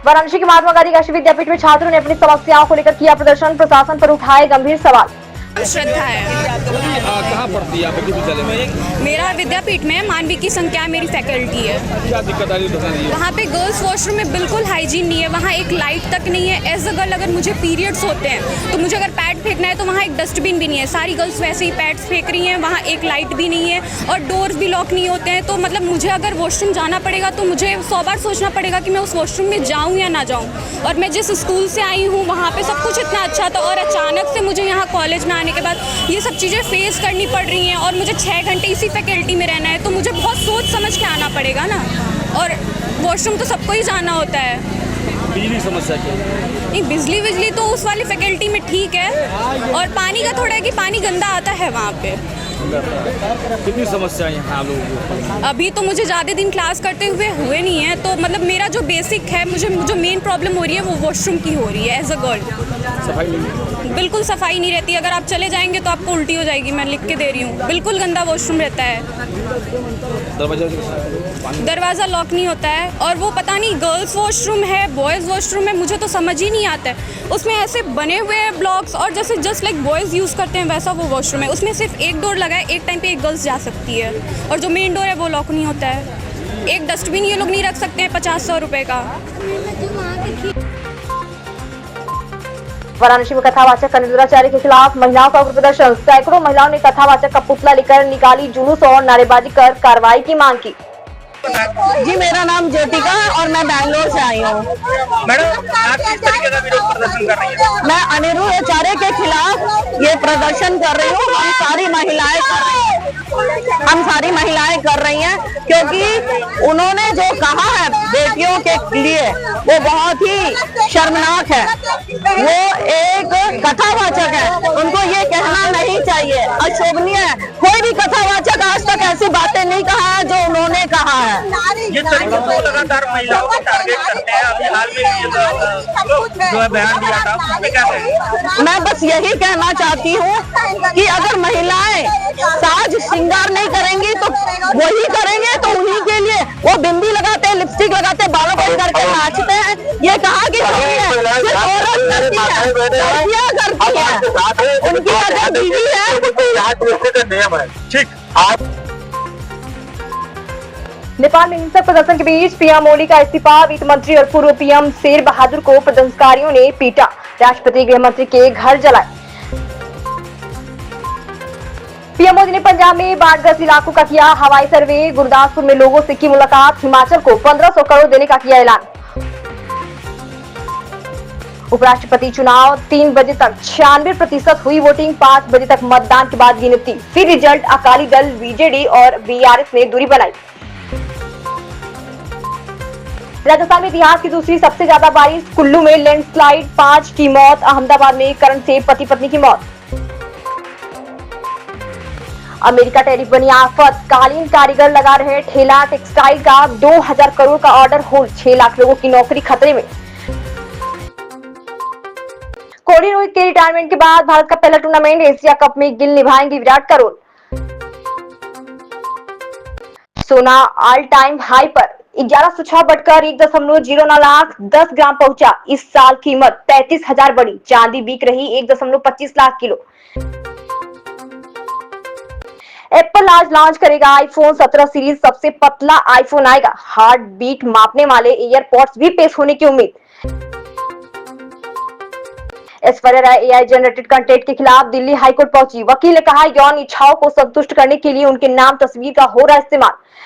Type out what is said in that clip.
वाराणसी के महात्मा गांधी काशी विद्यापीठ में छात्रों ने अपनी समस्याओं को लेकर किया प्रदर्शन, प्रशासन पर उठाए गंभीर सवाल। श्रद्धा है। कहाँ पढ़ती है आप विद्यालय में? मेरा विद्यापीठ में मानवीय की संख्या मेरी फैकल्टी है। क्या दिक्कत आ रही है? वहाँ पे गर्ल्स वॉशरूम में बिल्कुल हाइजीन नहीं है, वहाँ एक लाइट तक नहीं है। एज अ गर्ल अगर मुझे पीरियड्स होते हैं तो मुझे अगर पैड फेंकना है तो वहाँ एक डस्टबिन भी नहीं है। सारी गर्ल्स वैसे ही पैड्स फेंक रही हैं, वहाँ एक लाइट भी नहीं है और डोर्स भी लॉक नहीं होते हैं। तो मतलब मुझे अगर वॉशरूम जाना पड़ेगा तो मुझे 100 बार सोचना पड़ेगा कि मैं उस वॉशरूम में जाऊँ या ना जाऊँ। और मैं जिस स्कूल से आई हूँ वहाँ पर सब कुछ इतना अच्छा था और अचानक से मुझे यहाँ कॉलेज में आने के बाद ये सब चीज़ें फेस करनी पड़ रही हैं और मुझे 6 घंटे इसी फैकल्टी में रहना है। तो मुझे बहुत सोच समझ के आना पड़ेगा ना। और वॉशरूम तो सबको ही जाना होता है। बिजली समस्या क्या? नहीं, बिजली तो उस वाली फैकल्टी में ठीक है और पानी का थोड़ा है कि पानी गंदा आता है वहाँ पे। कितनी समस्या है यहाँ लोगों को? अभी तो मुझे ज़्यादा दिन क्लास करते हुए नहीं है, तो मतलब मेरा जो बेसिक है, मुझे जो मेन प्रॉब्लम हो रही है वो वॉशरूम की हो रही है। एज अ गर्ल सफाई नहीं, बिल्कुल सफाई नहीं रहती। अगर आप चले जाएंगे तो आपको उल्टी हो जाएगी, मैं लिख के दे रही हूँ। बिल्कुल गंदा वॉशरूम रहता है, दरवाज़ा लॉक नहीं होता है और वो पता नहीं गर्ल्स वॉशरूम है बॉयज़ वॉशरूम है, मुझे तो समझ ही नहीं आता है। उसमें ऐसे बने हुए हैं ब्लॉक्स और जैसे जस्ट लाइक बॉयज़ यूज़ करते हैं वैसा वो वॉशरूम है। उसमें सिर्फ एक डोर लगा है, एक टाइम पे एक गर्ल्स जा सकती है और जो मेन डोर है वो लॉक नहीं होता है। एक डस्टबिन ये लोग नहीं रख सकते हैं 50-100 रुपये का। वाराणसी में कथावाचक कनिंद्राचार्य के खिलाफ महिलाओं का प्रदर्शन, सैकड़ों महिलाओं ने कथावाचक का पुतला लेकर निकाली जुलूस और नारेबाजी कर कार्रवाई की मांग की। जी, मेरा नाम ज्योतिका और मैं बैंगलोर से आई हूँ। मैडम, आप किस तरीके का विरोध प्रदर्शन कर रही हैं? मैं अनिरुद्ध आचार्य के खिलाफ ये प्रदर्शन कर रही हूँ। हम सारी महिलाएं कर रही हैं क्योंकि उन्होंने जो कहा है बेटियों के लिए वो बहुत ही शर्मनाक है। वो एक कथावाचक है, उनको ये कहना नहीं चाहिए, अशोभनीय है। कोई भी कथावाचक आज तक ऐसी बातें नहीं कहा है जो उन्होंने कहा है। जिस तरीके से लगातार महिलाओं को टारगेट करते हैं, अभी हाल में जो है बयान दिया था, उस पे क्या कहें? मैं बस यही कहना चाहती हूँ कि अगर महिलाएं साज श्रृंगार नहीं करेंगी तो वही करेंगे तो उन्हीं के लिए वो बिंदी लगाते हैं, लिपस्टिक लगाते हैं, बालों को करके नाचते हैं। ये कहा कि उनकी अगर बीवी है। ठीक। नेपाल में हिंसक प्रदर्शन के बीच पीएम मोदी का इस्तीफा, वित्त मंत्री और पूर्व पीएम शेर बहादुर को प्रदर्शनकारियों ने पीटा, राष्ट्रपति गृह मंत्री के घर जलाए। पीएम मोदी ने पंजाब में बाढ़ग्रस्त इलाकों का किया हवाई सर्वे, गुरदासपुर में लोगों से की मुलाकात, हिमाचल को 1500 करोड़ देने का किया ऐलान। उपराष्ट्रपति चुनाव 3 बजे तक 96% हुई वोटिंग, 5 बजे तक मतदान के बाद गिनती, फिर रिजल्ट। अकाली दल, बीजेडी और बीआरएस ने दूरी बनाई। राजस्थान में इतिहास की दूसरी सबसे ज्यादा बारिश, कुल्लू में लैंडस्लाइड, 5 की मौत, अहमदाबाद में करंट से पति पत्नी की मौत। अमेरिका टैरिफ बनी आफत, कालीन कारीगर लगा रहे ठेला, टेक्सटाइल का 2000 करोड़ का ऑर्डर होल्ड, 6 लाख लोगों की नौकरी खतरे में। कोहली रोहित के रिटायरमेंट के बाद भारत का पहला टूर्नामेंट, एशिया कप में गिल निभाएंगे विराट का रोल। सोना ऑल टाइम हाई पर 1106 बढ़कर 1.09 लाख 10 ग्राम पहुंचा। इस साल कीमत 33,000 बढ़ी। चांदी बिक रही 1.25 लाख किलो। एप्पल आज लॉन्च करेगा आईफोन 17 सीरीज, सबसे पतला आईफोन आएगा। हार्ट बीट मापने वाले एयरपॉड्स भी पेश होने की उम्मीद। Aishwarya Rai AI generated content के खिलाफ दिल्ली हाईकोर्ट पहुंची, वकील ने कहा यौन इच्छाओं को संतुष्ट करने के लिए उनके नाम तस्वीर का हो रहा इस्तेमाल।